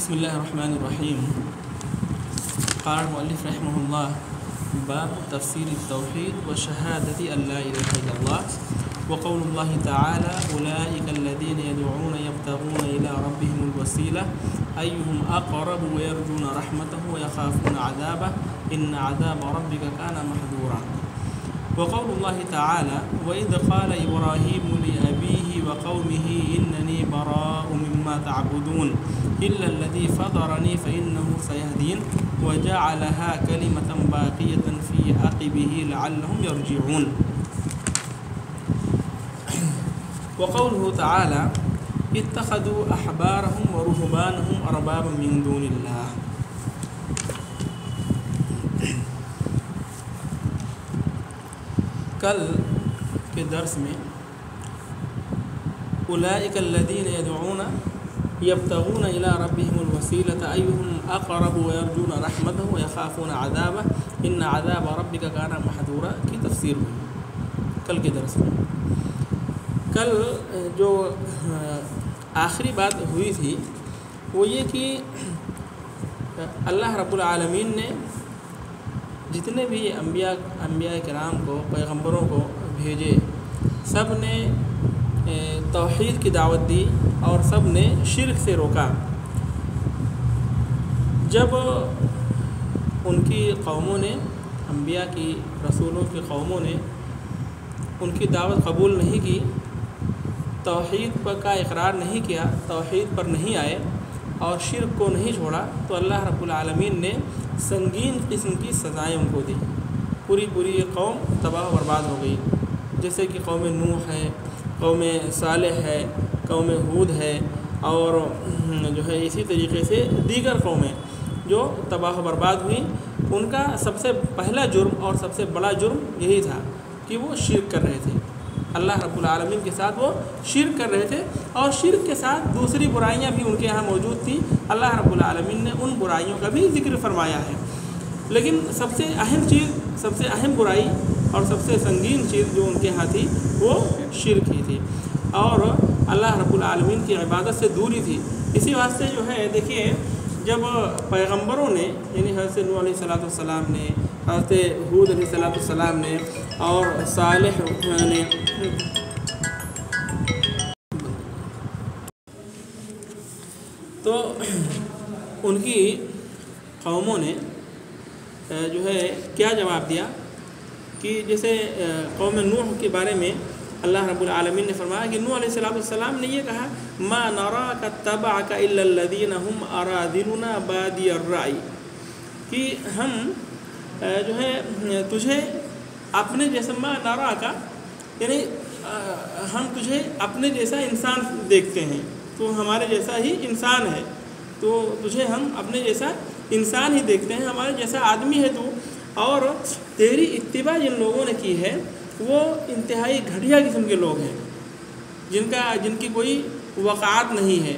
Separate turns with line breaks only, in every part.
بسم الله الرحمن الرحيم. قال المؤلف رحمه الله: باب تفسير التوحيد وشهادة أن لا إله إلا الله. وقول الله تعالى: أولئك الذين يدعون يبتغون إلى ربهم الوسيلة أيهم أقرب ويرجون رحمته ويخافون عذابه إن عذاب ربك كان محذورا. وقول الله تعالى: وإذ قال إبراهيم لأبيه وقومه إنني براء مما تعبدون إلا الذي فطرني فإنه سيهدين وجعلها كلمة باقية في عقبه لعلهم يرجعون. وقوله تعالى: اتخذوا أحبارهم ورهبانهم أربابا من دون الله. کل کے درس میں اولئک الذین یدعون یبتغون الی ربہم الوسیلۃ ایہم اقرب ویرجون رحمتہ ویخافون عذابہ ان عذاب ربک کان محذورا کی تفسیر ہوئی کل کے درس میں. کل جو آخری بات ہوئی تھی وہ یہ کہ اللہ رب العالمین نے جتنے بھی انبیاء کرام کو پیغمبروں کو بھیجے سب نے توحید کی دعوت دی اور سب نے شرک سے روکا. جب ان کی قوموں نے انبیاء کی رسولوں کی قوموں نے ان کی دعوت قبول نہیں کی، توحید پر کا اقرار نہیں کیا، توحید پر نہیں آئے اور شرک کو نہیں چھوڑا، تو اللہ رب العالمین نے سنگین قسم کی سزائیں ان کو دی. پوری قوم تباہ و برباد ہو گئی، جیسے کہ قوم نوح ہے، قوم صالح ہے، قوم ہود ہے، اور جو ہے اسی طریقے سے دیگر قومیں جو تباہ و برباد ہوئیں. ان کا سب سے پہلا جرم اور سب سے بڑا جرم یہی تھا کہ وہ شرک کر رہے تھے. اللہ رب العالمین کے ساتھ وہ شرک کر رہے تھے، اور شرک کے ساتھ دوسری برائیاں بھی ان کے یہاں موجود تھیں. اللہ رب العالمین نے ان برائیوں کا بھی ذکر فرمایا ہے، لیکن سب سے اہم چیز، سب سے اہم برائی اور سب سے سنگین چیز جو ان کے یہاں تھی وہ شرک ہی تھی، اور اللہ رب العالمین کی عبادت سے دوری تھی. اسی واسطے جو ہے دیکھیے، جب پیغمبروں نے یعنی حضرت نوح علیہ السلام نے، حضرت ہود علیہ السلام نے اور صالح نے تو ان کی قوموں نے جو ہے کیا جواب دیا کہ جیسے قوم نوح کے بارے میں اللہ رب العالمین نے فرمایا کہ نوح علیہ السلام نے یہ کہا: ما نراک اتبعک الا الذین هم اراذلنا بادی الرأی، کہ ہم جو ہے تجھے اپنے جیسا، ما نراک یعنی ہم تجھے اپنے جیسا انسان دیکھتے ہیں، تو ہمارے جیسا ہی انسان ہے، تو تجھے ہم اپنے جیسا انسان ہی دیکھتے ہیں، ہمارے جیسا آدمی ہے تو. اور تیری اتباع جن لوگوں نے کی ہے وہ انتہائی گھٹیا قسم کے لوگ ہیں، جن کی کوئی وقعت نہیں ہے،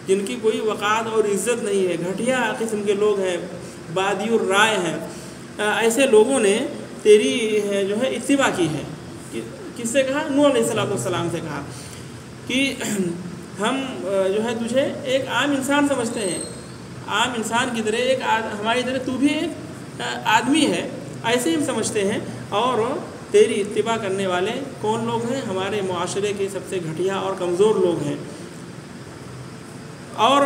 جن کی کوئی وقعت اور عزت نہیں ہے، گھٹیا قسم کے لوگ ہیں، بادی الرائے ہیں. ایسے لوگوں نے تیری جو ہے اتباع کی ہے. کس سے کہا؟ نوح علیہ السلام سے کہا کہ ہم جو ہے تجھے ایک عام انسان سمجھتے ہیں، عام انسان کی طرح، ہماری طرح تو بھی ایک آدمی ہے، ایسے ہی سمجھتے ہیں. اور تیری اتباع کرنے والے کون لوگ ہیں؟ ہمارے معاشرے کے سب سے گھٹیا اور کمزور لوگ ہیں. اور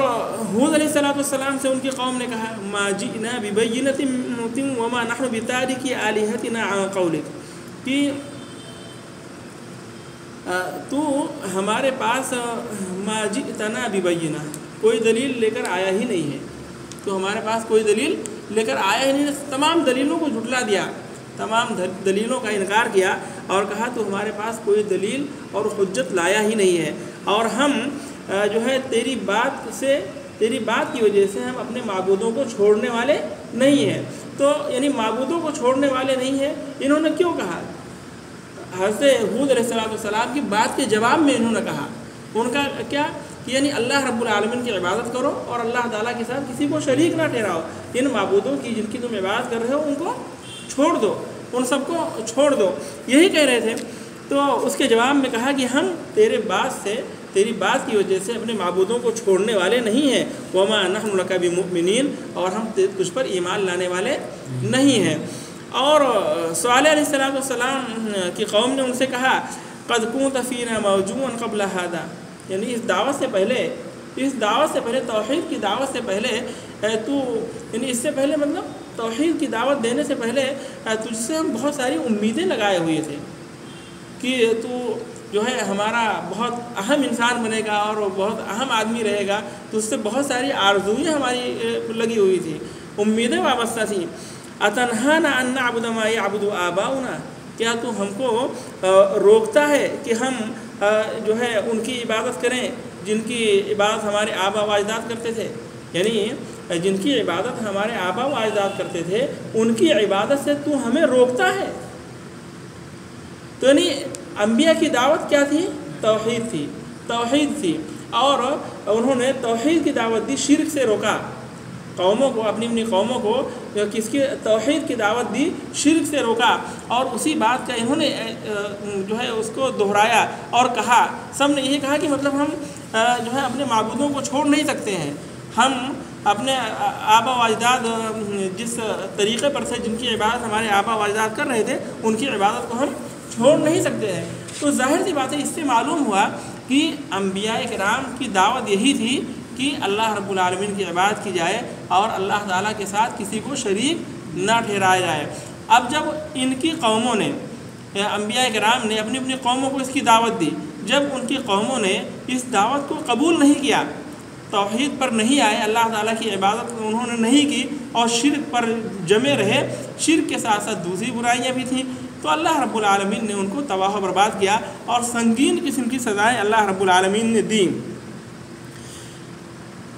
ہود علیہ السلام سے ان کی قوم نے کہا: ما جئنا ببینۃ وما نحن بتارکی آلہتنا عن قولک، کہ تو ہمارے پاس ما جئتنا ببینہ، کوئی دلیل لے کر آیا ہی نہیں ہے، تو ہمارے پاس کوئی دلیل لے کر آیا ہی نہیں. تمام دلیلوں کو جھٹلا دیا، تمام دلیلوں کا انکار کیا اور کہا تو ہمارے پاس کوئی دلیل اور حجت لایا ہی نہیں ہے، اور ہم جو ہے تیری بات کی وجہ سے ہم اپنے معبودوں کو چھوڑنے والے نہیں ہیں. تو یعنی معبودوں کو چھوڑنے والے نہیں ہیں. انہوں نے کیوں کہا؟ حضرت ہود علیہ السلام کی بات کے جواب میں انہوں نے کہا، ان کا کیا کہ یعنی اللہ رب العالمین کی عبادت کرو اور اللہ تعالیٰ کے ساتھ کسی کو شریک نہ ٹھہراؤ. ان معبودوں کی جن کی تم عبادت کر رہے ہو ان کو چھوڑ دو، ان سب کو چھوڑ دو، یہی کہہ رہے تھے. تو اس کے جواب میں کہا کہ ہم تیرے بات سے تیری بات کی وجہ سے اپنے معبودوں کو چھوڑنے والے نہیں ہیں، وما نحن لک بمؤمنین، اور ہم تجھ پر ایمان لانے والے نہیں ہیں۔ اور صالح علیہ السلام کی قوم نے ان سے کہا قد كنت فینا موجوعا قبل هذا، یعنی اس دعوت سے پہلے توحید کی دعوت سے پہلے تو، یعنی اس سے پہلے مطلب توحید کی دعوت دینے سے پہلے تجھ سے ہم بہت ساری امیدیں لگائے ہوئے تھے کہ تو جو ہے ہمارا بہت اہم انسان بنے گا اور بہت اہم آدمی رہے گا، تو اس سے بہت ساری آرزوئیں ہماری لگی ہوئی تھی، امیدیں وابستہ تھیں۔ اتنہانا ان نعبد ما یعبد آباؤنا، کیا تو ہم کو روکتا ہے کہ ہم جو ہے ان کی عبادت کریں جن کی عبادت ہمارے آبا و اجداد کرتے تھے، یعنی جن کی عبادت ہمارے آبا و اجداد کرتے تھے ان کی عبادت سے تو ہمیں روکتا ہے۔ تو یعنی انبیاء کی دعوت کیا تھی؟ توحید تھی، اور انہوں نے توحید کی دعوت دی، شرک سے روکا قوموں کو، اپنی قوموں کو کس کی توحید کی دعوت دی، شرک سے روکا، اور اسی بات کا انہوں نے جو ہے اس کو دہرایا اور کہا، سب نے یہی کہا کہ مطلب ہم جو ہے اپنے معبودوں کو چھوڑ نہیں سکتے ہیں، ہم اپنے آبا و اجداد جس طریقے پر سے جن کی عبادت ہمارے آبا و اجداد کر رہے تھے ان کی عبادت کو ہم چھوڑ نہیں سکتے ہیں۔ تو ظاہر سی بات ہے، اس سے معلوم ہوا کہ انبیاء کرام کی دعوت یہی تھی کہ اللہ رب العالمین کی عبادت کی جائے اور اللہ تعالیٰ کے ساتھ کسی کو شریک نہ ٹھہرایا جائے۔ اب جب ان کی قوموں نے، انبیاء کرام نے اپنی قوموں کو اس کی دعوت دی، جب ان کی قوموں نے اس دعوت کو قبول نہیں کیا، توحید پر نہیں آئے، اللہ تعالیٰ کی عبادت انہوں نے نہیں کی اور شرک پر جمے رہے، شرک کے ساتھ ساتھ دوسری برائیاں بھی تھیں، تو اللہ رب العالمین نے ان کو تباہ و برباد کیا اور سنگین قسم کی سزائیں اللہ رب العالمین نے دیں۔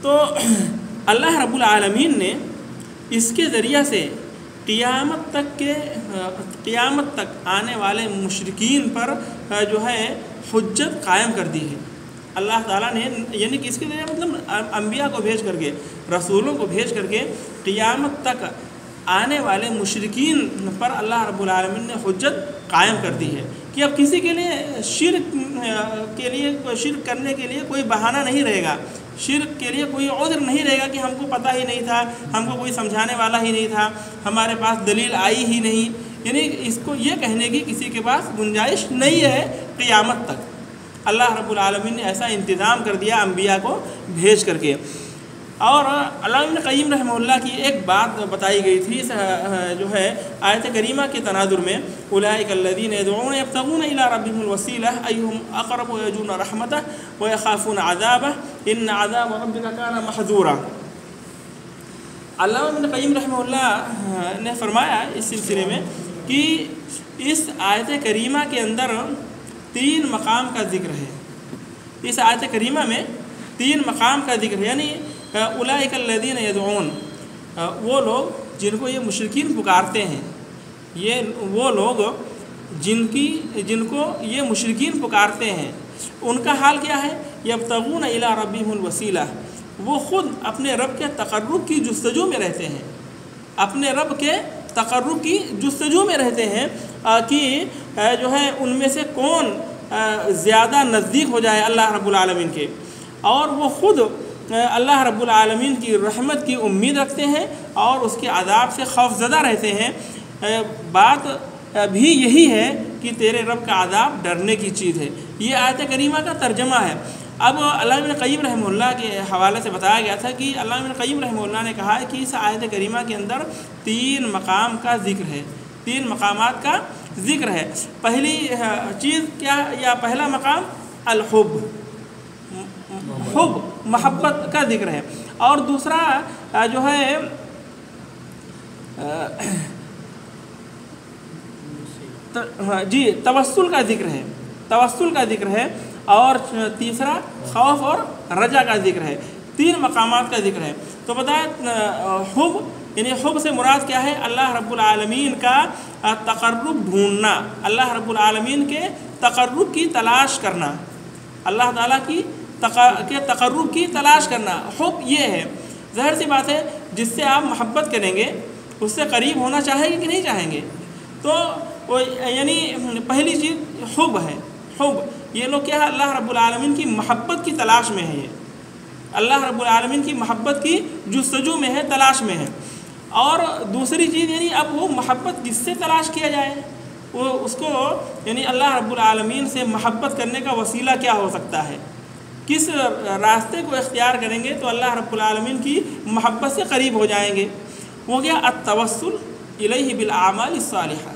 تو اللہ رب العالمین نے اس کے ذریعہ سے قیامت تک آنے والے مشرکین پر جو ہے حجت قائم کر دی ہے۔ اللہ تعالیٰ نے یعنی کہ اس کے ذریعے مطلب انبیاء کو بھیج کر کے، رسولوں کو بھیج کر کے قیامت تک آنے والے مشرکین پر اللہ رب العالمین نے حجت قائم کر دی ہے کہ اب کسی کے لیے شرک کرنے کے لیے کوئی بہانہ نہیں رہے گا، شرک کے لیے کوئی عذر نہیں رہے گا کہ ہم کو پتہ ہی نہیں تھا، ہم کو کوئی سمجھانے والا ہی نہیں تھا، ہمارے پاس دلیل آئی ہی نہیں، یعنی اس کو یہ کہنے کی کسی کے پاس گنجائش نہیں ہے قیامت تک۔ اللہ رب العالمین نے ایسا انتظام کر دیا انبیاء کو بھیج کر کے۔ اور علامہ ابن قیم رحمہ اللہ کی ایک بات بتائی گئی تھی جو ہے آیت کریمہ کے تناظر میں، اولئک الذین یدعون یبتغون الی ربہم الوسیلہ ایہم اقرب ویرجون رحمتہ ویخافون عذابہ ان عذاب ربک کان محذورا۔ علامہ ابن قیم رحمہ اللہ نے فرمایا اس سلسلے میں کہ اس آیت کریمہ کے اندر 3 مقام کا ذکر ہے، اس آیت کریمہ میں 3 مقام کا ذکر ہے، یعنی اولئک الذین یدعون، وہ لوگ جن کو یہ مشرکین پکارتے ہیں، یہ وہ لوگ جن کو یہ مشرکین پکارتے ہیں، ان کا حال کیا ہے؟ یبتغون الی ربہم الوسیلہ، وہ خود اپنے رب کے تقرب کی جستجو میں رہتے ہیں، اپنے رب کے تقرب کی جستجو میں رہتے ہیں کہ جو ہے ان میں سے کون زیادہ نزدیک ہو جائے اللہ رب العالمین کے، اور وہ خود اللہ رب العالمین کی رحمت کی امید رکھتے ہیں اور اس کے عذاب سے خوف زدہ رہتے ہیں۔ بات بھی یہی ہے کہ تیرے رب کا عذاب ڈرنے کی چیز ہے، یہ آیت کریمہ کا ترجمہ ہے۔ اب علامہ ابن قیم رحمہ اللہ کے حوالے سے بتایا گیا تھا کہ علامہ ابن قیم رحمہ اللہ نے کہا ہے کہ اس آیت کریمہ کے اندر 3 مقام کا ذکر ہے، 3 مقامات کا ذکر ہے۔ پہلی چیز کیا، یا پہلا مقام الحب، حب محبت کا ذکر ہے، اور دوسرا جو ہے توسل کا ذکر ہے، توسل کا ذکر ہے، اور تیسرا خوف اور رجا کا ذکر ہے۔ 3 مقامات کا ذکر ہے۔ تو بتایا حب، یعنی حب سے مراد کیا ہے؟ اللہ رب العالمین کا تقرب ڈھونڈنا، اللہ رب العالمین کے تقرب کی تلاش کرنا، اللہ تعالیٰ کے تقرب کی تلاش کرنا، حب یہ ہے۔ ظاہر سی بات ہے جس سے آپ محبت کریں گے اس سے قریب ہونا چاہیں گے کہ نہیں چاہیں گے؟ تو یعنی پہلی چیز حب ہے، حب، یہ لوگ کیا ہے اللہ رب العالمین کی محبت کی تلاش میں ہیں، یہ اللہ رب العالمین کی محبت کی جستجو میں ہے، تلاش میں ہے۔ اور دوسری چیز یعنی اب وہ محبت کس سے تلاش کیا جائے، وہ اس کو یعنی اللہ رب العالمین سے محبت کرنے کا وسیلہ کیا ہو سکتا ہے، کس راستے کو اختیار کریں گے تو اللہ رب العالمین کی محبت سے قریب ہو جائیں گے۔ وہ کیا، التوسل الیہ بالاعمال الصالحہ،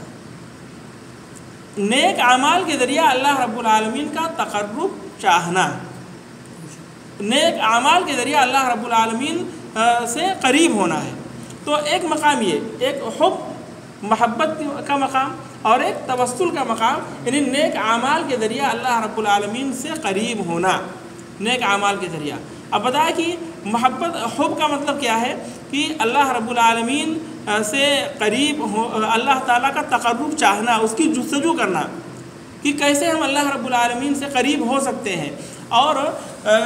نیک اعمال کے ذریعہ اللہ رب العالمین کا تقرب چاہنا، نیک اعمال کے ذریعہ اللہ رب العالمین سے قریب ہونا ہے۔ تو ایک مقام یہ، ایک حب محبت کا مقام اور ایک توسل کا مقام، یعنی نیک اعمال کے ذریعہ اللہ رب العالمین سے قریب ہونا، نیک اعمال کے ذریعہ۔ اب بتائیں کہ محبت حب کا مطلب کیا ہے کہ اللہ رب العالمین سے قریب ہو، اللہ تعالیٰ کا تقرب چاہنا، اس کی جستجو کرنا کہ کیسے ہم اللہ رب العالمین سے قریب ہو سکتے ہیں، اور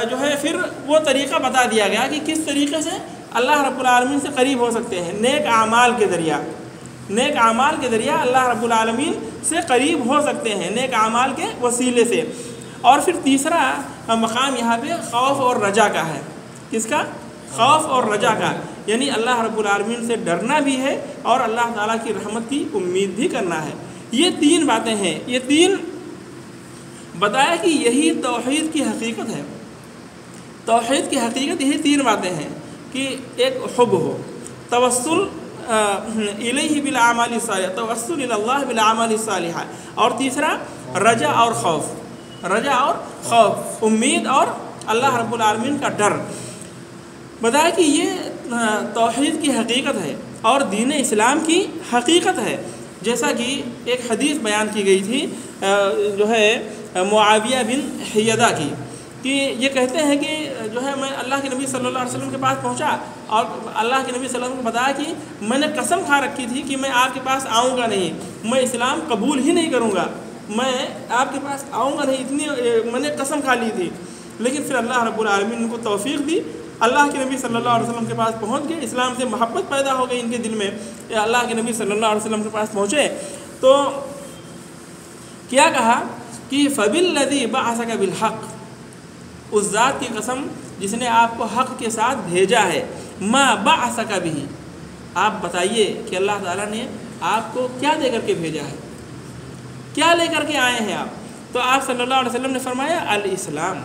جو ہے پھر وہ طریقہ بتا دیا گیا کہ کس طریقے سے اللہ رب العالمین سے قریب ہو سکتے ہیں، نیک اعمال کے ذریعہ، نیک اعمال کے ذریعہ اللہ رب العالمین سے قریب ہو سکتے ہیں، نیک اعمال کے وسیلے سے۔ اور پھر تیسرا مقام یہاں پہ خوف اور رجا کا ہے، کس کا، خوف اور رجا کا، یعنی اللہ رب العالمین سے ڈرنا بھی ہے اور اللہ تعالیٰ کی رحمت کی امید بھی کرنا ہے۔ یہ تین باتیں ہیں، یہ تین بتایا کہ یہی توحید کی حقیقت ہے، توحید کی حقیقت یہی تین باتیں ہیں کہ ایک حب ہو، توسل الیہ بالاعمال الصالحہ، توسل الی اللہ بالاعمال الصالحہ، اور تیسرا رجا اور خوف، رجا اور خوف، امید اور اللہ رب العالمین کا ڈر۔ بتایا کہ یہ توحید کی حقیقت ہے اور دین اسلام کی حقیقت ہے، جیسا کہ ایک حدیث بیان کی گئی تھی جو ہے معاویہ بن حیدہ کی، کہ یہ کہتے ہیں کہ جو ہے میں اللہ کے نبی صلی اللہ علیہ وسلم کے پاس پہنچا اور اللہ کے نبی صلی اللہ علیہ وسلم کو بتایا کہ میں نے قسم کھا رکھی تھی کہ میں آپ کے پاس آؤں گا نہیں، میں اسلام قبول ہی نہیں کروں گا، میں آپ کے پاس آؤں گا نہیں، اتنی میں نے قسم کھا لی تھی۔ لیکن پھر اللہ رب العالمین ان کو توفیق دی، اللہ کے نبی صلی اللہ علیہ وسلم کے پاس پہنچ گئے، اسلام سے محبت پیدا ہو گئی ان کے دل میں، اللہ کے نبی صلی اللہ علیہ وسلم کے پاس پہنچے تو کیا کہا کہ فَبِالَّذِي بَعَثَكَ بِالْحَقِّ، اس ذات کی قسم جس نے آپ کو حق کے ساتھ بھیجا ہے، مَا بَعَثَكَ بِهِ، آپ بتائیے کہ اللہ تعالیٰ نے آپ کو کیا دے کر کے بھیجا ہے، کیا لے کر کے آئے ہیں آپ؟ تو آپ صلی اللہ علیہ وسلم نے فرمایا الاسلام،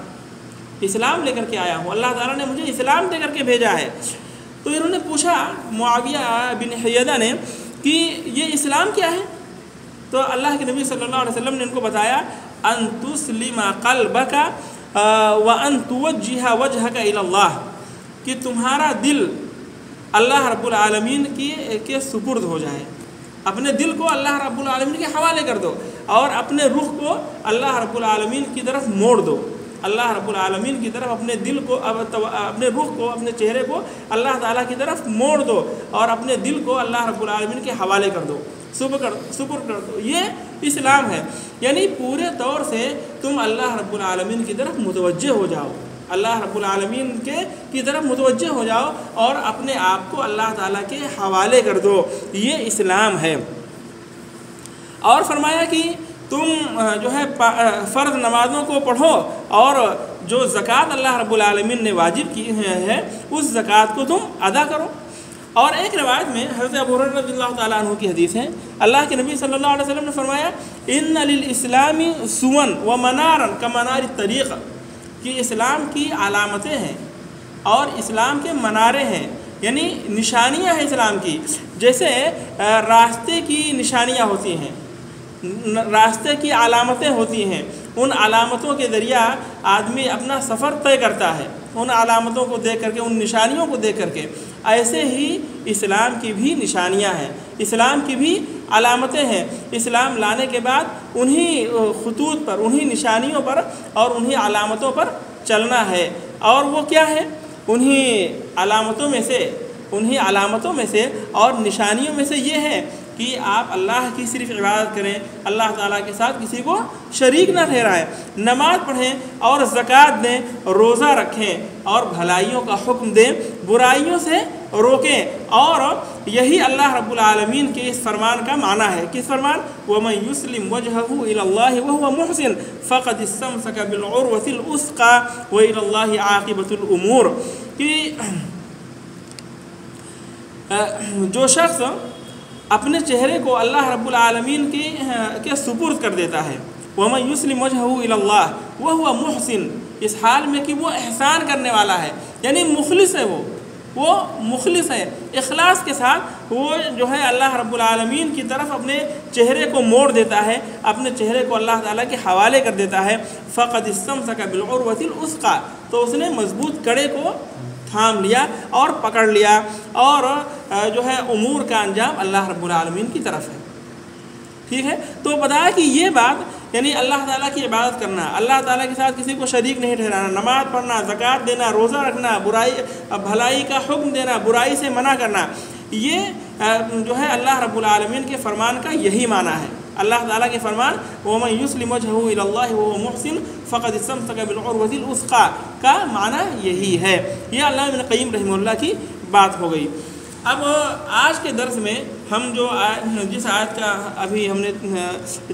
اسلام لے کر کے آیا ہوں، اللہ تعالیٰ نے مجھے اسلام دے کر کے بھیجا ہے۔ تو انہوں نے پوچھا معاویہ بن حیدہ نے کہ یہ اسلام کیا ہے؟ تو اللہ کے نبی صلی اللہ علیہ وسلم نے ان کو بتایا ان تسلم قلبک وان توجہ وجہک الی اللہ، کہ تمہارا دل اللہ رب العالمین کے سپرد ہو جائے، اپنے دل کو اللہ رب العالمین کے حوالے کر دو اور اپنے رخ کو اللہ رب العالمین کی طرف موڑ دو، اللہ رب العالمین کی طرف اپنے دل کو، اپنے رخ کو، اپنے چہرے کو اللہ تعالیٰ کی طرف موڑ دو اور اپنے دل کو اللہ رب العالمین کے حوالے کر دو، سپر کر دو۔ یہ اسلام ہے، یعنی پورے طور سے تم اللہ رب العالمین کی طرف متوجہ ہو جاؤ، اللہ رب العالمین کی طرف متوجہ ہو جاؤ اور اپنے آپ کو اللہ تعالیٰ کے حوالے کر دو، یہ اسلام ہے۔ اور فرمایا کہ تم جو ہے فرض نمازوں کو پڑھو اور جو زکوٰۃ اللہ رب العالمین نے واجب کی ہے اس زکوٰۃ کو تم ادا کرو۔ اور ایک روایت میں حضرت ابو ہریرہ رضی اللہ تعالیٰ عنہ کی حدیث ہے، اللہ کے نبی صلی اللہ علیہ وسلم نے فرمایا ان للاسلام سون ومنارا کمنار الطریق، کہ اسلام کی علامتیں ہیں اور اسلام کے منارے ہیں، یعنی نشانیاں ہیں اسلام کی، جیسے راستے کی نشانیاں ہوتی ہیں، راستے کی علامتیں ہوتی ہیں، ان علامتوں کے ذریعہ آدمی اپنا سفر طے کرتا ہے، ان علامتوں کو دیکھ کر کے، ان نشانیوں کو دیکھ کر کے۔ ایسے ہی اسلام کی بھی نشانیاں ہیں، اسلام کی بھی علامتیں ہیں، اسلام لانے کے بعد انہی خطوط پر، انہی نشانیوں پر اور انہی علامتوں پر چلنا ہے۔ اور وہ کیا ہے؟ انہی علامتوں میں سے اور نشانیوں میں سے یہ ہے کہ آپ اللہ کی صرف عبادت کریں، اللہ تعالیٰ کے ساتھ کسی کو شریک نہ ٹھہرائیں، نماز پڑھیں اور زکوٰۃ دیں، روزہ رکھیں اور بھلائیوں کا حکم دیں، برائیوں سے روکیں۔ اور یہی اللہ رب العالمین کے اس فرمان کا معنی ہے۔ کس فرمان؟ وَمَن يُسْلِمْ وَجْهَهُ إِلَى اللَّهِ وَهُوَ مُحْسِنٌ فَقَدِ اسْتَمْسَكَ بِالْعُرْوَةِ الْوُثْقَىٰ وَإِلَى اللَّهِ عَاقِبَةُ الْأُمُورِ، کہ جو شخص اپنے چہرے کو اللہ رب العالمین کے سپرد کر دیتا ہے، وَمَن يُسْلِمْ وَجْهَهُ إِلَى اللَّهِ وَهُوَ مُحْسِنٌ، اس حال میں کہ وہ احسان کرنے والا ہے، یعنی مخلص ہے، وہ مخلص ہے، اخلاص کے ساتھ وہ جو ہے اللہ رب العالمین کی طرف اپنے چہرے کو موڑ دیتا ہے، اپنے چہرے کو اللہ تعالیٰ کے حوالے کر دیتا ہے، فَقَدِ اسْتَمْسَكَ بِالْعُرْوَةِ الْوُثْقَىٰ، تو اس نے مضبوط کڑے کو تھام لیا اور پکڑ لیا، اور جو ہے امور کا انجام اللہ رب العالمین کی طرف ہے۔ ٹھیک ہے، تو بتایا کہ یہ بات یعنی اللہ تعالیٰ کی عبادت کرنا، اللہ تعالیٰ کے ساتھ کسی کو شریک نہیں ٹھہرانا، نماز پڑھنا، زکوٰۃ دینا، روزہ رکھنا، بھلائی کا حکم دینا، برائی سے منع کرنا، یہ جو ہے اللہ رب العالمین کے فرمان کا یہی معنی ہے۔ اللہ تعالیٰ کے فرمان وَمَن يُسْلِمْ وَجْهَهُ إِلَى اللَّهِ وَهُوَ مُحْسِنٌ فَقَدِ اسْتَمْسَكَ بِالْعُرْوَةِ الْوُثْقَىٰ کا معنی یہی ہے۔ یہ علامہ ابن قیم رحمہ اللہ کی بات ہو گئی۔ اب آج کے درس میں ہم جو جس آیت کا ابھی ہم نے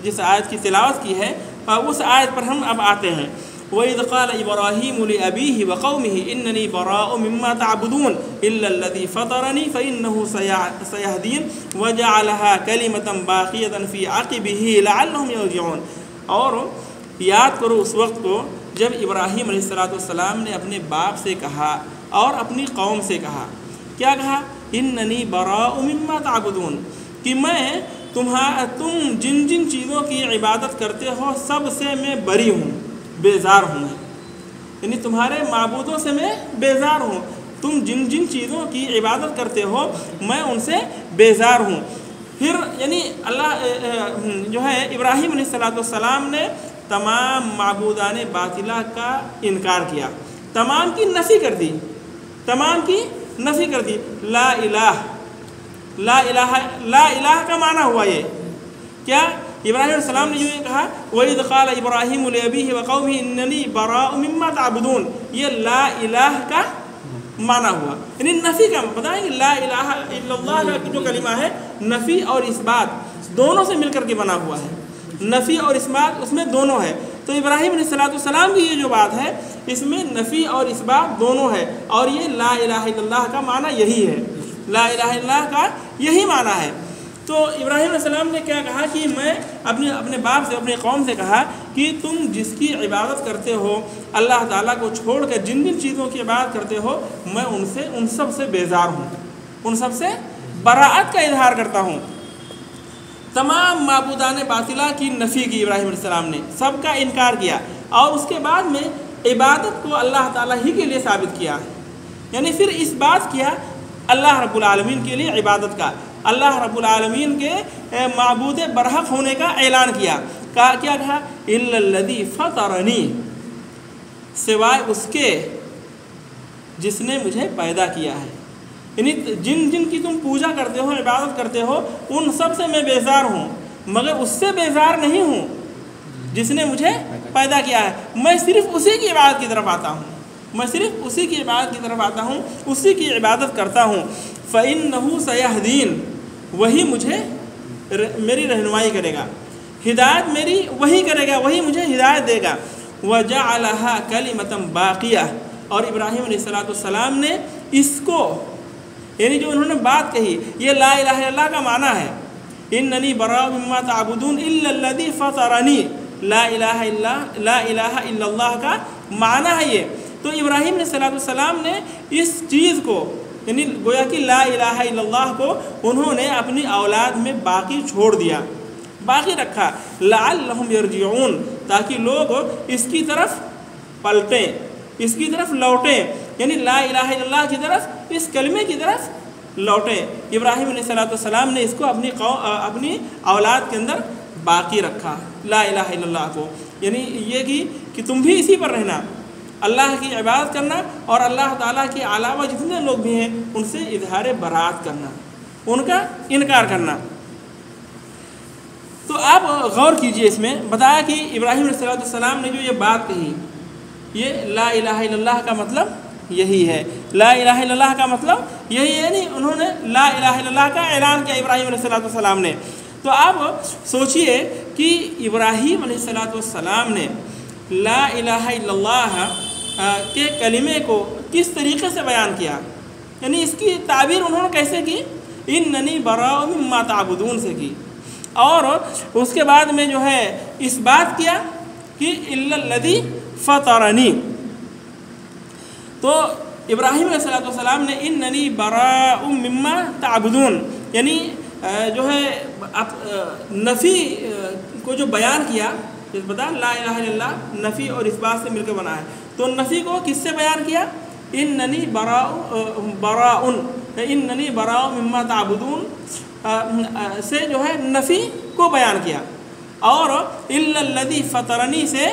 جس آیت کی تلاوت کی ہے اس آیت پر ہم اب آتے ہیں۔ وَإِذْ قَالَ إِبْرَاهِيمُ لِأَبِيهِ وَقَوْمِهِ إِنَّنِي بَرَاءٌ مِّمَّا تَعْبُدُونَ إِلَّا الَّذِي فَطَرَنِي فَإِنَّهُ سَيَهْدِينِ وَجَعَلَهَا كَلِمَةً بَاقِيَةً فِي عَقِبِهِ لَعَلَّهُمْ يَرْجِعُونَ، اور یاد کرو اس وقت کو جب ابراہیم علیہ السلام نے اپنے باپ سے کہا اور اپنی قوم سے کہا، کیا کہا؟ اننی براء مما تعبدون، کہ میں تم جن جن چیزوں کی عبادت کرتے ہو سب سے میں بری ہوں، بیزار ہوں، یعنی تمہارے معبودوں سے میں بیزار ہوں، تم جن جن چیزوں کی عبادت کرتے ہو میں ان سے بیزار ہوں۔ پھر یعنی اللہ جو ہے ابراہیم علیہ السلام نے تمام معبودان باطلہ کا انکار کیا، تمام کی نفی کر دی، تمام کی نفی کر دی۔ لا الہ، لا الہ، لا الہ کا معنی ہوا یہ کیا؟ ابراہیم علیہ السلام نے یہ کہا وَإِذْ قَالَ إِبْرَاهِيمُ لِأَبِيهِ وَقَوْمِهِ إِنَّنِي بَرَاءٌ مِّمَّا تَعْبُدُونَ، یہ لا الہ کا معنی ہوا، یعنی نفی کا۔ بتائیں کہ لا الہ الا اللہ کا جو کلمہ ہے نفی اور اثبات دونوں سے مل کر کے بنا ہوا ہے، نفی اور اثبات اس میں دونوں ہے۔ تو ابراہیم علیہ السلام کی یہ جو بات ہے اس میں نفی اور اثبات دونوں ہے، اور یہ لا الہ الا اللہ کا معنی یہی ہے، لا الہ الا اللہ کا یہی معنی ہے۔ تو ابراہیم علیہ السلام نے کیا کہا کہ میں اپنے باپ سے، اپنی قوم سے کہا کہ تم جس کی عبادت کرتے ہو اللہ تعالیٰ کو چھوڑ کر جن جن چیزوں کی عبادت کرتے ہو میں ان سب سے بیزار ہوں، ان سب سے براءت کا اظہار کرتا ہوں۔ تمام معبودان باطلہ کی نفی کی ابراہیم علیہ السلام نے، سب کا انکار کیا، اور اس کے بعد میں عبادت کو اللہ تعالیٰ ہی کے لیے ثابت کیا، یعنی پھر اس بات کیا اللہ رب العالمین کے لیے عبادت کا، اللہ رب العالمین کے معبود برحق ہونے کا اعلان کیا۔ کیا کہا؟ الا الذی فطرنی، سوائے اس کے جس نے مجھے پیدا کیا ہے، یعنی جن جن کی تم پوجا کرتے ہو، عبادت کرتے ہو، ان سب سے میں بیزار ہوں، مگر اس سے بیزار نہیں ہوں جس نے مجھے پیدا کیا ہے۔ میں صرف اسی کی عبادت کی طرف آتا ہوں، میں صرف اسی کی عبادت کی طرف آتا ہوں، اسی کی عبادت کرتا ہوں۔ فَإِنَّهُ سَيَهْدِينِ، وہی مجھے میری رہنمائی کرے گا، ہدایت میری وہی کرے گا، وہی مجھے ہدایت دے گا۔ وَجَعَلَهَا كَلِمَةً بَاقِيَةً، اور ابراہیم علیہ السلام نے اس کو، یعنی جو انہوں نے بات کہی، یہ لا الہ الا اللہ کا معنی ہے، اننی براء مما تعبدون الا الذی فطرنی، لا الہ الا اللہ کا معنی ہے یہ۔ تو ابراہیم علیہ السلام نے اس چیز کو، یعنی گویا کہ لا الہ الا اللہ کو انہوں نے اپنی اولاد میں باقی چھوڑ دیا، باقی رکھا، لعلہم یرجعون، تاکہ لوگ اس کی طرف پلٹیں، اس کی طرف لوٹیں، یعنی لا الہ الا اللہ کی طرف، اس کلمے کی طرف لوٹیں۔ ابراہیم علیہ السلام نے اس کو اپنی اولاد کے اندر باقی رکھا، لا الہ الا اللہ کو، یعنی یہ کہ تم بھی اسی پر رہنا، اللہ کی عبادت کرنا، اور اللہ تعالیٰ کے علاوہ جتنے لوگ بھی ہیں ان سے اظہار برات کرنا، ان کا انکار کرنا۔ تو آپ غور کیجئے اس میں بتایا کہ ابراہیم علیہ السلام نے جو یہ بات کہی، یہ لا الہ الا اللہ کا مطلب یہی ہے، لا الہ الا اللہ کا مطلب یہی ہے، نہیں انہوں نے لا الہ الا اللہ کا اعلان کیا ابراہیم علیہ السلام نے۔ تو آپ سوچئے کہ ابراہیم علیہ السلام نے لا الہ الا اللہ کے کلمے کو کس طریقے سے بیان کیا، یعنی اس کی تعبیر انہوں نے کیسے کی، اننی براء مما تعبدون سے کی، اور اس کے بعد میں جو ہے اس بات کیا کہ الا الذی فطرنی۔ تو ابراہیم علیہ السلام نے اننی براء مما تعبدون یعنی جو ہے نفی کو جو بیان کیا، بتا لا الہ الا اللہ نفی اور اس بات سے مل کے بنا ہے، تو نفی کو کس سے بیان کیا، اننی براء مما تعبدون سے جو ہے نفی کو بیان کیا، اور الا الذی فطرنی سے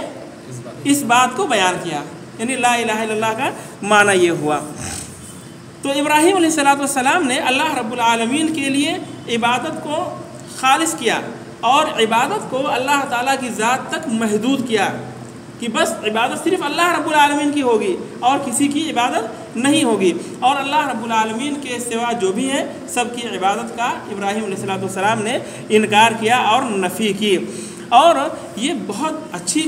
اس بات کو بیان کیا، یعنی لا الہ الا اللہ کا معنی یہ ہوا۔ تو ابراہیم علیہ السلام نے اللہ رب العالمین کے لیے عبادت کو خالص کیا، اور عبادت کو اللہ تعالیٰ کی ذات تک محدود کیا کہ بس عبادت صرف اللہ رب العالمین کی ہوگی اور کسی کی عبادت نہیں ہوگی، اور اللہ رب العالمین کے سوا جو بھی ہیں سب کی عبادت کا ابراہیم علیہ السلام نے انکار کیا اور نفی کی۔ اور یہ بہت اچھی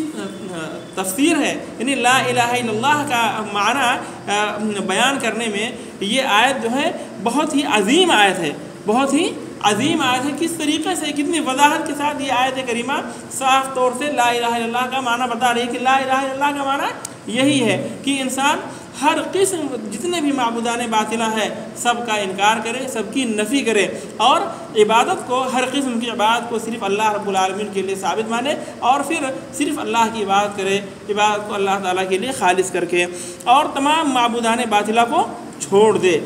تفسیر ہے، یعنی لا الہ الا اللہ کا معنی بیان کرنے میں یہ آیت جو ہے بہت ہی عظیم آیت ہے، بہت ہی عظیم آیت ہے۔ کس طریقے سے کتنی وضاحت کے ساتھ یہ آیت کریمہ صاف طور سے لا الہ الا اللہ کا معنی بتا رہی ہے کہ لا الہ الا اللہ کا معنی یہی ہے کہ انسان ہر قسم جتنے بھی معبودان باطلہ ہے سب کا انکار کرے، سب کی نفی کرے، اور عبادت کو ہر قسم کی عبادت کو صرف اللہ رب العالمین کے لیے ثابت مانے، اور پھر صرف اللہ کی عبادت کرے، عبادت کو اللہ تعالیٰ کے لیے خالص کر کے، اور تمام معبودان باطلہ کو چھوڑ دے۔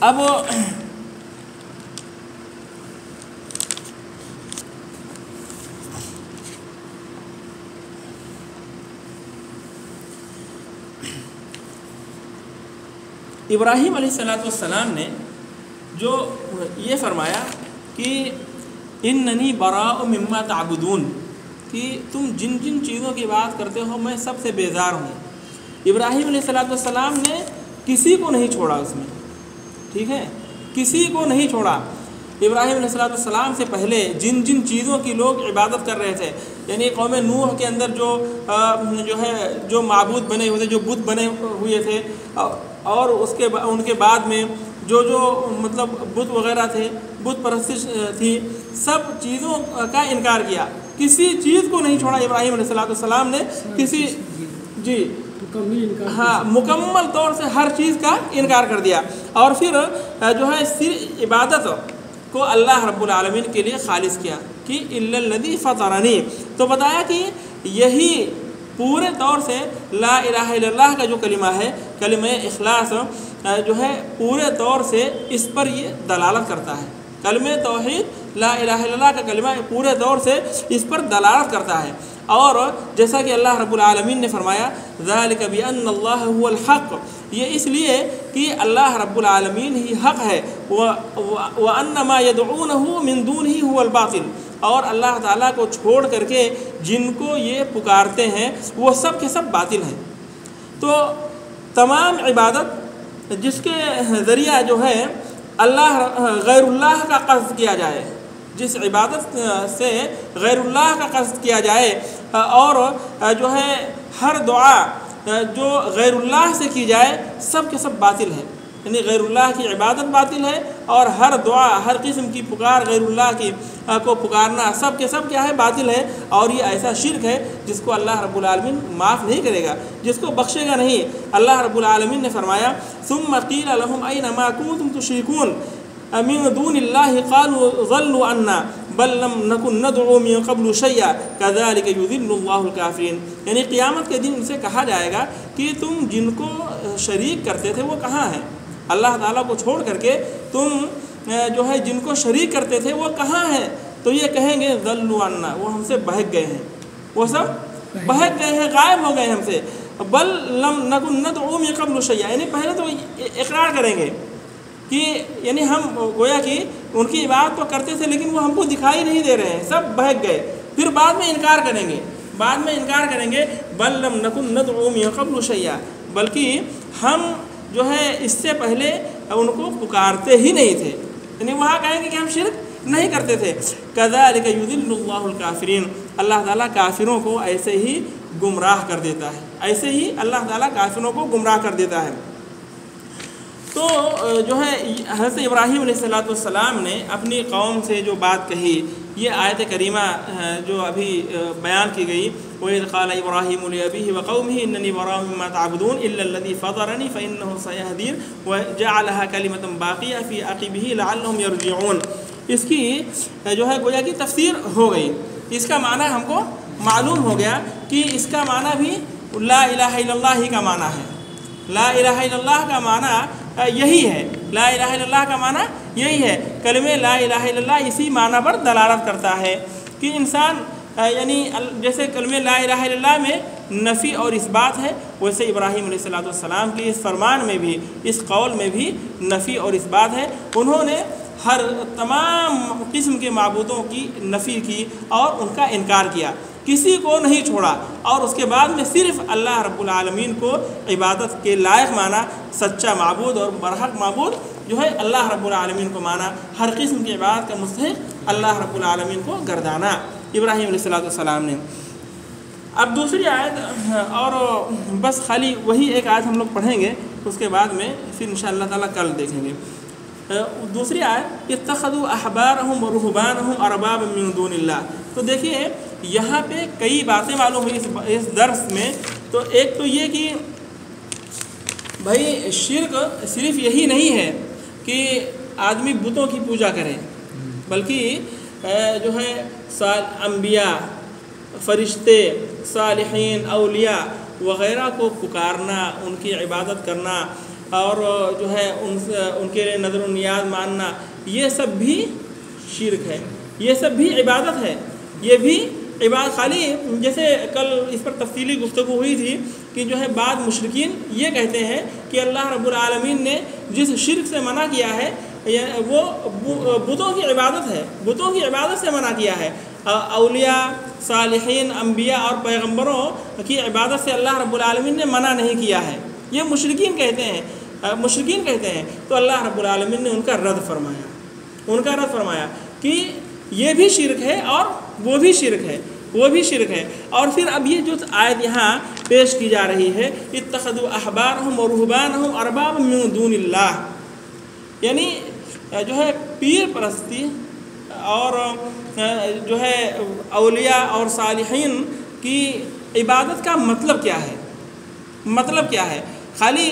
اب ابراہیم علیہ السلام نے جو یہ فرمایا کہ اننی براء مما تعبدون، کہ تم جن جن چیزوں کی بات کرتے ہو میں سب سے بیزار ہوں، ابراہیم علیہ السلام نے کسی کو نہیں چھوڑا اس میں، ٹھیک ہے، کسی کو نہیں چھوڑا۔ ابراہیم علیہ السلام سے پہلے جن جن چیزوں کی لوگ عبادت کر رہے تھے، یعنی قوم نوح کے اندر جو معبود بنے ہوئے تھے، جو بت بنے ہوئے تھے، اور ان کے بعد میں جو مطلب بت وغیرہ تھے، بت پرستش تھی، سب چیزوں کا انکار کیا، کسی چیز کو نہیں چھوڑا ابراہیم علیہ السلام نے، کسی جی ہاں مکمل طور سے ہر چیز کا انکار کر دیا، اور پھر جو ہے صرف عبادت کو اللہ رب العالمین کے لیے خالص کیا کہ الا الذی فطرنی۔ تو بتایا کہ یہی پورے طور سے لا الہ الا اللہ کا جو کلمہ ہے، کلمہ اخلاص جو ہے پورے طور سے اس پر یہ دلالت کرتا ہے، کلمہ توحید لا الہ الا اللہ کا کلمہ پورے طور سے اس پر دلالت کرتا ہے۔ اور جیسا کہ اللہ رب العالمین نے فرمایا ذالک بان اللہ هو الحق، یہ اس لیے کہ اللہ رب العالمین ہی حق ہے، وان ما يدعونه من دونه هو الباطل، اور اللہ تعالیٰ کو چھوڑ کر کے جن کو یہ پکارتے ہیں وہ سب کے سب باطل ہیں۔ تو تمام عبادت جس کے ذریعہ جو ہے اللہ غیر اللہ کا قصد کیا جائے، جس عبادت سے غیر اللہ کا قصد کیا جائے، اور جو ہے ہر دعا جو غیر اللہ سے کی جائے سب کے سب باطل ہے، یعنی غیر اللہ کی عبادت باطل ہے، اور ہر دعا ہر قسم کی پکار غیر اللہ کی کو پکارنا سب کے سب کیا ہے، باطل ہے، اور یہ ایسا شرک ہے جس کو اللہ رب العالمین معاف نہیں کرے گا، جس کو بخشے گا نہیں۔ اللہ رب العالمین نے فرمایا ثم قیل لهم این ما کنتم تشرکون من دون اللہ قالوا ضلوا عنا بل لم نکن ندعو من قبل شیئا کذلک یضل اللہ الکافرین، یعنی قیامت کے دن ان سے کہا جائے گا کہ تم جن کو شریک کرتے تھے وہ کہاں ہیں، اللہ تعالیٰ کو چھوڑ کر کے تم جو ہے جن کو شریک کرتے تھے وہ کہاں ہیں، تو یہ کہیں گے ضلوا عنا، وہ ہم سے بہک گئے ہیں، وہ سب بہک گئے ہیں، غائب ہو گئے ہیں ہم سے، بل لم نکن ندعو من قبل شیئا، یعنی پہلے تو اقرار کریں گے کہ یعنی ہم گویا کہ ان کی عبادت تو کرتے تھے لیکن وہ ہم کو دکھائی نہیں دے رہے ہیں، سب بہک گئے، پھر بعد میں انکار کریں گے، بل لم نکن ندعو من قبل شیئا، بلکہ ہم جو ہے اس سے پہلے ان کو پکارتے ہی نہیں تھے، یعنی وہاں کہیں گے کہ ہم شرک نہیں کرتے تھے۔ کذالک یضل اللہ الکافرین، اللہ تعالیٰ کافروں کو ایسے ہی گمراہ کر دیتا ہے، ایسے ہی اللہ تعالیٰ کافروں کو گمراہ کر دیتا ہے۔ تو جو ہے حضرت ابراہیم علیہ السلام نے اپنی قوم سے جو بات کہی، یہ آیت کریمہ جو ابھی بیان کی گئی، وَإِذْ قَالَ إِبْرَاهِيمُ لِأَبِيهِ وَقَوْمِهِ إِنَّنِي بَرَاءٌ مِّمَّا تَعْبُدُونَ إِلَّا الَّذِي فَطَرَنِي فَإِنَّهُ سَيَهْدِينِ وَجَعَلَهَا كَلِمَةً بَاقِيَةً فِي عَقِبِهِ لَعَلَّهُمْ يَرْجِعُونَ۔ اس کی جو ہے گویا کی تفسیر ہو گئی، اس کا معنی ہم کو معلوم ہو گیا کہ اس کا معنی بھی لا الہ الا اللہ ہی کا معنی ہے۔ لا الہ الا اللہ کا معنی یہی ہے، لا الہ الا اللہ کا معنی یہی ہے، کلمہ لا الہ الا اللہ اسی معنی پر دلالت کرتا ہے کہ انسان یعنی جیسے کلمہ لا الہ الا اللہ میں نفی اور اثبات ہے، ویسے ابراہیم علیہ السلام کی اس فرمان میں بھی، اس قول میں بھی نفی اور اثبات ہے۔ انہوں نے ہر تمام قسم کے معبودوں کی نفی کی اور ان کا انکار کیا، کسی کو نہیں چھوڑا، اور اس کے بعد میں صرف اللہ رب العالمین کو عبادت کے لائق مانا، سچا معبود اور برحق معبود جو ہے اللہ رب العالمین کو مانا، ہر قسم کی عبادت کا مستحق اللہ رب العالمین کو گردانا ابراہیم علیہ السلام نے۔ اب دوسری آیت، اور بس خالی وہی ایک آیت ہم لوگ پڑھیں گے، اس کے بعد میں پھر انشاءاللہ تعالیٰ کل دیکھیں گے۔ دوسری آیت، اتخذوا احبارهم ورهبانهم اربابا من دون اللہ۔ تو دیکھیے یہاں پہ کئی باتیں معلوم ہوئی اس درس میں۔ تو ایک تو یہ کہ بھائی شرک صرف یہی نہیں ہے کہ آدمی بتوں کی پوجا کرے، بلکہ جو ہے انبیاء، فرشتے، صالحین، اولیاء وغیرہ کو پکارنا، ان کی عبادت کرنا، اور جو ہے ان کے لیے نظر و نیاز ماننا، یہ سب بھی شرک ہے، یہ سب بھی عبادت ہے، یہ بھی عبادت۔ خالی جیسے کل اس پر تفصیلی گفتگو ہوئی تھی کہ جو ہے بعض مشرکین یہ کہتے ہیں کہ اللہ رب العالمین نے جس شرک سے منع کیا ہے وہ بتوں کی عبادت ہے، بتوں کی عبادت سے منع کیا ہے۔ اولیاء، صالحین، انبیاء اور پیغمبروں کی عبادت سے اللہ رب العالمین نے منع نہیں کیا ہے، یہ مشرکین کہتے ہیں۔ تو اللہ رب العالمین نے ان کا رد فرمایا کہ یہ بھی شرک ہے اور وہ بھی شرک ہے۔ اور پھر اب یہ جو آیت یہاں پیش کی جا رہی ہے، اتخذوا احبارهم ورهبانهم اربابا من دون اللہ، یعنی جو ہے پیر پرستی اور جو ہے اولیاء اور صالحین کی عبادت کا مطلب کیا ہے؟ خالی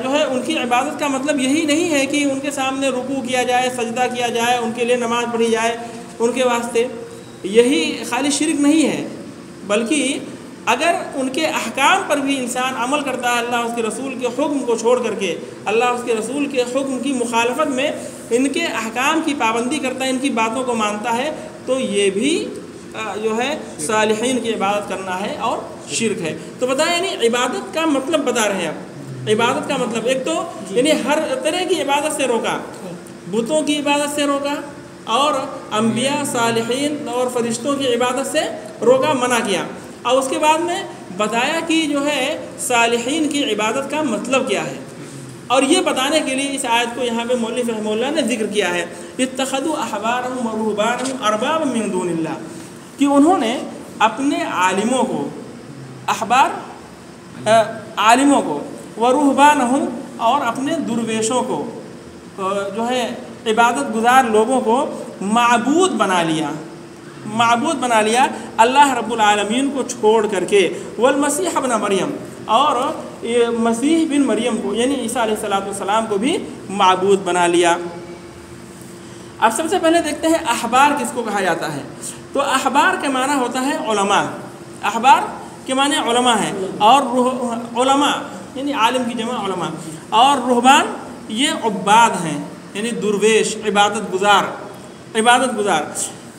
جو ہے ان کی عبادت کا مطلب یہی نہیں ہے کہ ان کے سامنے رکوع کیا جائے، سجدہ کیا جائے، ان کے لیے نماز پڑھی جائے ان کے واسطے، یہی خالی شرک نہیں ہے، بلکہ اگر ان کے احکام پر بھی انسان عمل کرتا ہے، اللہ اس کے رسول کے حکم کو چھوڑ کر کے، اللہ اس کے رسول کے حکم کی مخالفت میں ان کے احکام کی پابندی کرتا ہے، ان کی باتوں کو مانتا ہے، تو یہ بھی جو ہے صالحین کی عبادت کرنا ہے اور شرک ہے۔ تو بتائیں یعنی عبادت کا مطلب بتا رہے ہیں اب، عبادت کا مطلب ایک تو یعنی ہر طرح کی عبادت سے روکا، بتوں کی عبادت سے روکا، اور انبیاء، صالحین اور فرشتوں کی عبادت سے روکا، منع کیا، اور اس کے بعد میں بتایا کہ جو ہے صالحین کی عبادت کا مطلب کیا ہے۔ اور یہ بتانے کے لیے اس آیت کو یہاں پہ مولوی رحمہ اللہ نے ذکر کیا ہے، اتخذوا احبارهم ورهبانهم اربابا من دون اللہ، کہ انہوں نے اپنے عالموں کو، احبار عالموں کو، ورهبانهم اور اپنے درویشوں کو، جو ہے عبادت گزار لوگوں کو معبود بنا لیا اللہ رب العالمین کو چھوڑ کر کے، والمسیح ابن مریم، اور مسیح بن مریم کو یعنی عیسیٰ علیہ السلام کو بھی معبود بنا لیا۔ اب سب سے پہلے دیکھتے ہیں احبار کس کو کہا جاتا ہے۔ تو احبار کا معنی ہوتا ہے علماء، احبار کے معنی علماء ہیں، اور علماء یعنی عالم کی جمع علماء، اور رہبان یہ عباد ہیں یعنی درویش، عبادت گزار۔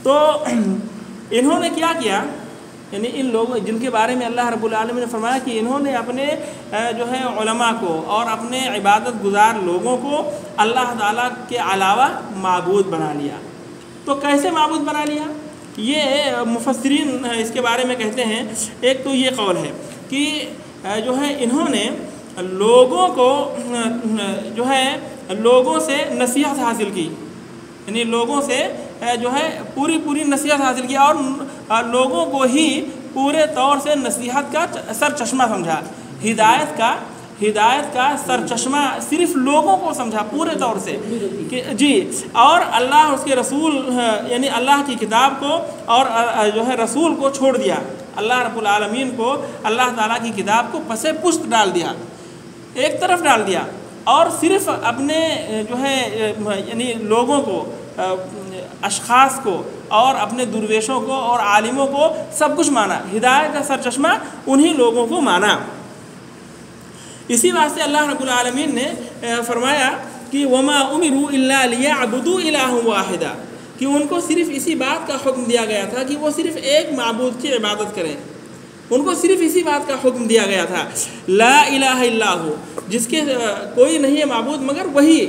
تو انہوں نے کیا کیا یعنی ان لوگوں جن کے بارے میں اللہ رب العالمین نے فرمایا کہ انہوں نے اپنے جو ہے علماء کو اور اپنے عبادت گزار لوگوں کو اللہ تعالیٰ کے علاوہ معبود بنا لیا۔ تو کیسے معبود بنا لیا؟ یہ مفسرین اس کے بارے میں کہتے ہیں، ایک تو یہ قول ہے کہ جو ہے انہوں نے لوگوں کو جو ہے لوگوں سے نصیحت حاصل کی، یعنی لوگوں سے جو ہے پوری نصیحت حاصل کی اور لوگوں کو ہی پورے طور سے نصیحت کا سر چشمہ سمجھا، ہدایت کا سر چشمہ صرف لوگوں کو سمجھا پورے طور سے کہ جی، اور اللہ اس کے رسول یعنی اللہ کی کتاب کو اور جو ہے رسول کو چھوڑ دیا، اللہ رب العالمین کو اللہ تعالیٰ کی کتاب کو پس پشت ڈال دیا، ایک طرف ڈال دیا، اور صرف اپنے جو ہے یعنی لوگوں کو، اشخاص کو اور اپنے درویشوں کو اور عالموں کو سب کچھ مانا، ہدایت کا سر چشمہ انہی لوگوں کو مانا۔ اسی واسطے اللہ رب العالمین نے فرمایا کہ وما امروا الا ليعبدوا الہا واحدا، کہ ان کو صرف اسی بات کا حکم دیا گیا تھا کہ وہ صرف ایک معبود کی عبادت کریں، ان کو صرف اسی بات کا حکم دیا گیا تھا، لا الہ الا ہو، جس کے کوئی نہیں ہے معبود مگر وہی،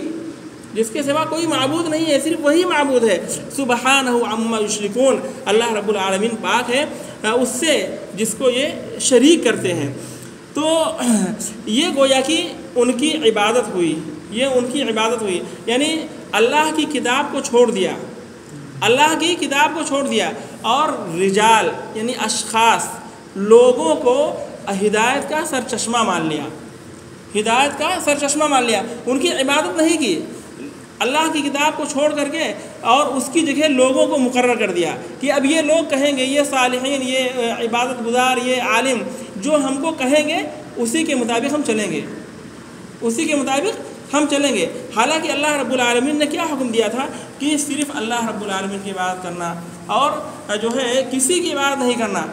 جس کے سوا کوئی معبود نہیں ہے، صرف وہی معبود ہے، سبحانہ عما یشرکون، اللہ رب العالمین پاک ہے اس سے جس کو یہ شریک کرتے ہیں۔ تو یہ گویا کہ ان کی عبادت ہوئی، یہ ان کی عبادت ہوئی، یعنی اللہ کی کتاب کو چھوڑ دیا، اللہ کی کتاب کو چھوڑ دیا، اور رجال یعنی اشخاص لوگوں کو ہدایت کا سر چشمہ مان لیا، ہدایت کا سر چشمہ مان لیا، ان کی عبادت نہیں کی، اللہ کی کتاب کو چھوڑ کر کے اور اس کی جگہ لوگوں کو مقرر کر دیا کہ اب یہ لوگ کہیں گے، یہ صالحین، یہ عبادت گزار، یہ عالم جو ہم کو کہیں گے اسی کے مطابق ہم چلیں گے، اسی کے مطابق ہم چلیں گے۔ حالانکہ اللہ رب العالمین نے کیا حکم دیا تھا کہ صرف اللہ رب العالمین کی عبادت کرنا اور جو ہے کسی کی عبادت نہیں کرنا،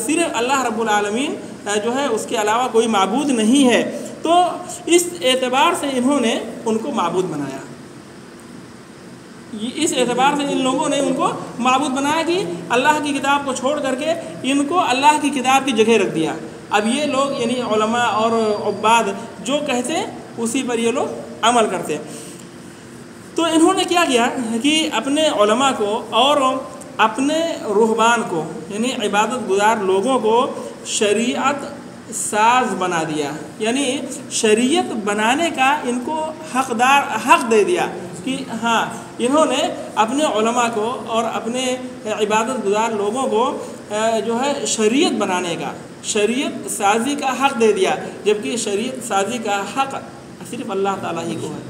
صرف اللہ رب العالمین جو ہے اس کے علاوہ کوئی معبود نہیں ہے۔ تو اس اعتبار سے انہوں نے ان کو معبود بنایا، اس اعتبار سے ان لوگوں نے ان کو معبود بنایا کہ اللہ کی کتاب کو چھوڑ کر کے ان کو اللہ کی کتاب کی جگہ رکھ دیا۔ اب یہ لوگ یعنی علماء اور عباد جو کہتے اسی پر یہ لوگ عمل کرتے۔ تو انہوں نے کیا کیا کہ اپنے علماء کو اور اپنے رہبان کو یعنی عبادت گزار لوگوں کو شریعت ساز بنا دیا، یعنی شریعت بنانے کا ان کو حق دے دیا کہ ہاں انہوں نے اپنے علماء کو اور اپنے عبادت گزار لوگوں کو جو ہے شریعت بنانے کا، شریعت سازی کا حق دے دیا، جبکہ شریعت سازی کا حق صرف اللہ تعالیٰ ہی کو ہے،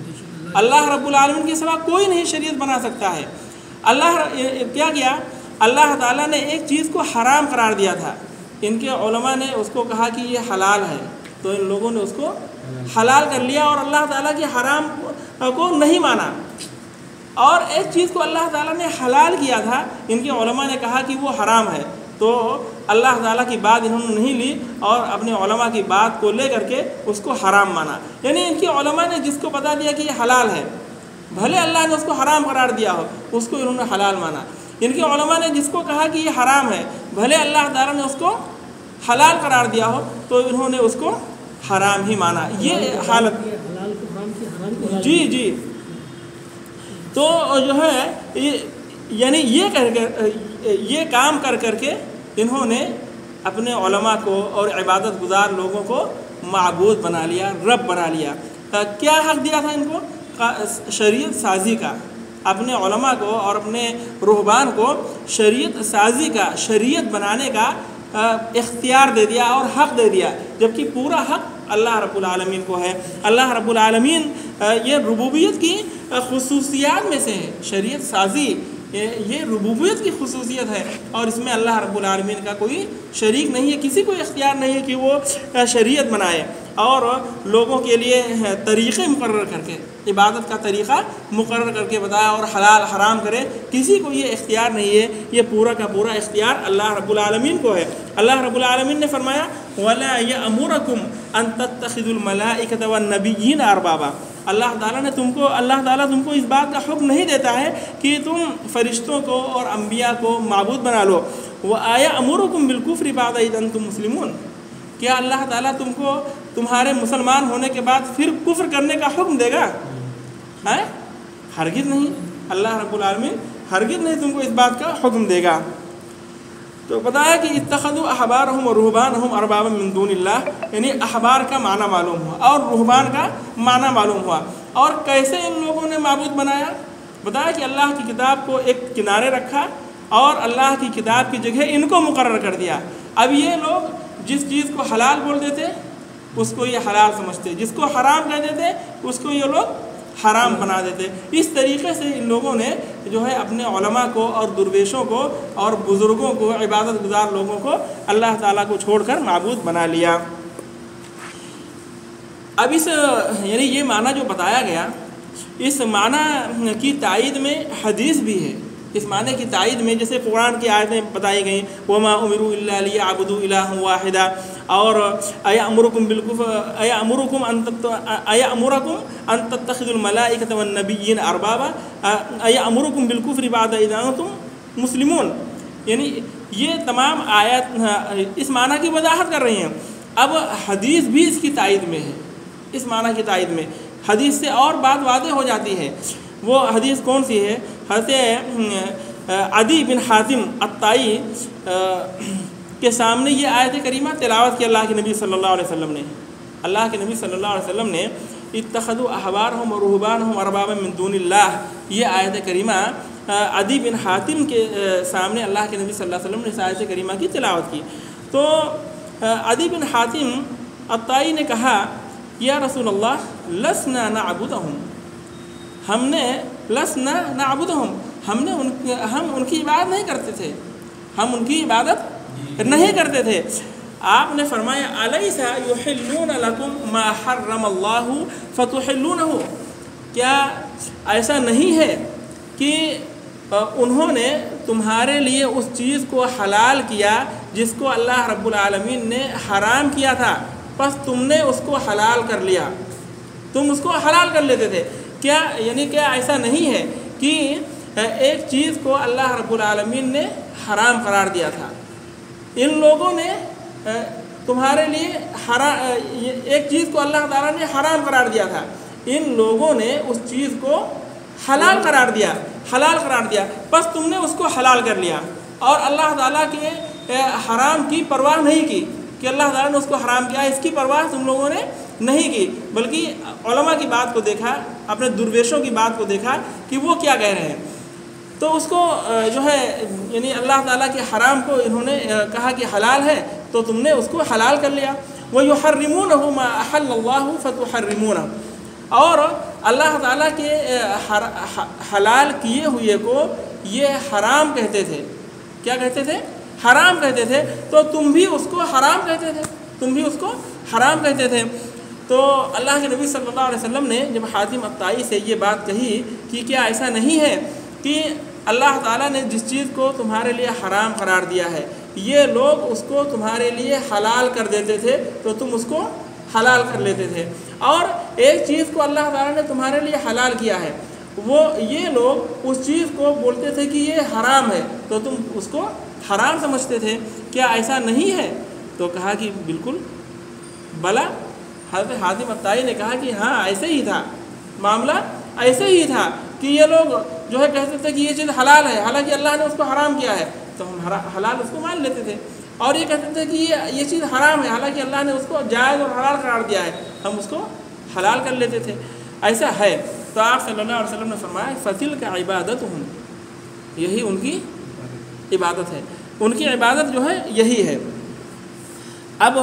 اللہ رب العالمین کے سوا کوئی نہیں شریعت بنا سکتا ہے۔ اللہ کیا کیا؟ اللہ تعالیٰ نے ایک چیز کو حرام قرار دیا تھا، ان کے علماء نے اس کو کہا کہ یہ حلال ہے، تو ان لوگوں نے اس کو حلال کر لیا اور اللہ تعالیٰ کے حرام کو نہیں مانا۔ اور ایک چیز کو اللہ تعالیٰ نے حلال کیا تھا، ان کے علماء نے کہا کہ وہ حرام ہے، تو اللہ تعالیٰ کی بات انہوں نے نہیں لی اور اپنے علماء کی بات کو لے کر کے اس کو حرام مانا۔ یعنی ان کے علماء نے جس کو بتا دیا کہ یہ حلال ہے، بھلے اللہ نے اس کو حرام قرار دیا ہو، اس کو انہوں نے حلال مانا۔ ان کے علماء نے جس کو کہا کہ یہ حرام ہے، بھلے اللہ تعالیٰ نے اس کو حلال قرار دیا ہو، تو انہوں نے اس کو حرام ہی مانا۔ یہ حالت جی تو جو ہے یعنی یہ کام کر کے انہوں نے اپنے علماء کو اور عبادت گزار لوگوں کو معبود بنا لیا، رب بنا لیا۔ کیا حق دیا تھا ان کو؟ شریعت سازی کا، اپنے علماء کو اور اپنے رہبان کو شریعت سازی کا، شریعت بنانے کا اختیار دے دیا اور حق دے دیا، جبکہ پورا حق اللہ رب العالمین کو ہے۔ اللہ رب العالمین یہ ربوبیت کی خصوصیات میں سے ہے، شریعت سازی یہ ربوبیت کی خصوصیت ہے، اور اس میں اللہ رب العالمین کا کوئی شریک نہیں ہے، کسی کو اختیار نہیں ہے کہ وہ شریعت بنائے اور لوگوں کے لیے طریقے مقرر کر کے، عبادت کا طریقہ مقرر کر کے بتایا اور حلال حرام کرے، کسی کو یہ اختیار نہیں ہے، یہ پورا کا پورا اختیار اللہ رب العالمین کو ہے۔ اللہ رب العالمین نے فرمایا وَلَا يَأْمُرَكُمْ أَن تَتَّخِذُوا الْمَلَائِكَةَ وَالنَّبِيِّينَ أَرْبَابًا، اللہ تعالیٰ تم کو اس بات کا حکم نہیں دیتا ہے کہ تم فرشتوں کو اور انبیاء کو معبود بنا لو، وَأَيَأْمُرُكُمْ بِالْكُفْرِ بَعْدَ إِذْ أَنْتُمْ مُسْلِمُونَ، کیا اللہ تعالیٰ تم کو تمہارے مسلمان ہونے کے بعد پھر کفر کرنے کا حکم دے گا؟ ہرگز نہیں، اللہ رب العالمین ہرگز نہیں تم کو اس بات کا حکم دے گا۔ تو بتایا کہ اتخذوا احبارهم ورهبانهم اربابا من دون اللہ، یعنی احبار کا معنی معلوم ہوا اور رہبان کا معنی معلوم ہوا۔ اور کیسے ان لوگوں نے معبود بنایا؟ بتایا کہ اللہ کی کتاب کو ایک کنارے رکھا اور اللہ کی کتاب کی جگہ ان کو مقرر کر دیا۔ اب یہ لوگ جس چیز کو حلال بول دیتے اس کو یہ حلال سمجھتے، جس کو حرام کہہ دیتے اس کو یہ لوگ حرام بنا دیتے۔ اس طریقے سے ان لوگوں نے جو ہے اپنے علماء کو اور درویشوں کو اور بزرگوں کو، عبادت گزار لوگوں کو اللہ تعالیٰ کو چھوڑ کر معبود بنا لیا۔ اب اس یعنی یہ معنی جو بتایا گیا، اس معنی کی تائید میں حدیث بھی ہے۔ اس معنی کی تائید میں جیسے قرآن کی آیتیں بتائی گئیں، وَمَا أُمِرُوا إِلَّا لِيَعْبُدُوا إِلَٰهًا وَاحِدًا، اور أَيَأْمُرُكُمْ أَن تَتَّخِذُوا الْمَلَائِكَةَ وَالنَّبِيِّينَ أَرْبَابًا أَيَأْمُرُكُمْ بِالْكُفْرِ بَعْدَ إِذْ أَنْتُمْ مُسْلِمُونَ، یعنی یہ تمام آیات اس معنی کی وضاحت کر رہی ہیں۔ اب حدیث بھی اس کی تائید میں ہے، اس معنی کی تائید میں حدیث سے اور بات واضح ہو جاتی ہے۔ وہ حدیث کون سی ہے؟ حضرت عدی بن حاتم الطائی کے سامنے یہ آیت کریمہ تلاوت کی اللہ کے نبی صلی اللہ علیہ وسلم نے۔ اللہ کے نبی صلی اللہ علیہ وسلم نے اتخذوا احبارهم ورهبانهم اربابا من دون اللہ، یہ آیت کریمہ عدی بن حاتم کے سامنے اللہ کے نبی صلی اللہ علیہ وسلم نے اس آیت کریمہ کی تلاوت کی۔ تو عدی بن حاتم الطائی نے کہا، یا رسول اللہ لسنا نعبدهم، ہم نے لسنا نعبدهم، ہم ان کی عبادت نہیں کرتے تھے، ہم ان کی عبادت نہیں کرتے تھے۔ آپ نے فرمایا الیس یحلون لکم ما حرم اللہ فتحلونہ، کیا ایسا نہیں ہے کہ انہوں نے تمہارے لیے اس چیز کو حلال کیا جس کو اللہ رب العالمین نے حرام کیا تھا، بس تم نے اس کو حلال کر لیا، تم اس کو حلال کر لیتے تھے۔ کیا یعنی کیا ایسا نہیں ہے کہ ایک چیز کو اللہ رب العالمین نے حرام قرار دیا تھا، ان لوگوں نے تمہارے لیے ایک چیز کو اللہ تعالیٰ نے حرام قرار دیا تھا، ان لوگوں نے اس چیز کو حلال قرار دیا، بس تم نے اس کو حلال کر لیا اور اللہ تعالیٰ کے حرام کی پرواہ نہیں کی کہ اللہ تعالیٰ نے اس کو حرام کیا، اس کی پرواہ تم لوگوں نے نہیں کی، بلکہ علماء کی بات کو دیکھا، اپنے درویشوں کی بات کو دیکھا کہ وہ کیا کہہ رہے ہیں، تو اس کو جو ہے یعنی اللہ تعالیٰ کے حرام کو انہوں نے کہا کہ حلال ہے تو تم نے اس کو حلال کر لیا۔ وَيُحَرِّمُونَهُ مَا أَحَلَّ اللَّهُ فَتُحَرِّمُونَهُ، اور اللہ تعالیٰ کے حلال کیے ہوئے کو یہ حرام کہتے تھے، کیا کہتے تھے؟ حرام کہتے تھے، تو تم بھی اس کو حرام کہتے تھے، تم بھی اس کو حرام کہتے تھے۔ تو اللہ کے نبی صلی اللہ علیہ وسلم نے جب حاتم الطائی سے یہ بات کہی کہ کیا ایسا نہیں ہے کہ اللہ تعالیٰ نے جس چیز کو تمہارے لیے حرام قرار دیا ہے یہ لوگ اس کو تمہارے لیے حلال کر دیتے تھے تو تم اس کو حلال کر لیتے تھے، اور ایک چیز کو اللہ تعالیٰ نے تمہارے لیے حلال کیا ہے وہ یہ لوگ اس چیز کو بولتے تھے کہ یہ حرام ہے تو تم اس کو حرام سمجھتے تھے، کیا ایسا نہیں ہے؟ تو کہا کہ بالکل بلا۔ حضرت حاتم الطائی نے کہا کہ ہاں ایسے ہی تھا، معاملہ ایسے ہی تھا کہ یہ لوگ جو ہے کہتے تھے کہ یہ چیز حلال ہے حالانکہ اللہ نے اس کو حرام کیا ہے، تو ہم حلال اس کو مان لیتے تھے، اور یہ کہتے تھے کہ یہ چیز حرام ہے حالانکہ اللہ نے اس کو جائز اور حلال قرار دیا ہے، ہم اس کو حلال کر لیتے تھے۔ ایسا ہے تو آپ صلی اللہ علیہ وسلم نے فرمایا فَتِلْكَ عِبَادَتُهُمْ، یہی ان کی عبادت ہے، ان کی عبادت جو ہے یہی ہے۔ اب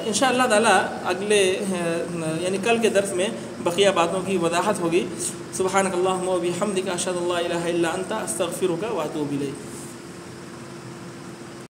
انشاء اللہ تعالیٰ اگلے یعنی کل کے درس میں بقیہ باتوں کی وضاحت ہوگی۔ سبحانک اللہم و بحمدک اشہد ان لا الہ الا انت استغفرک و اتوب الیک۔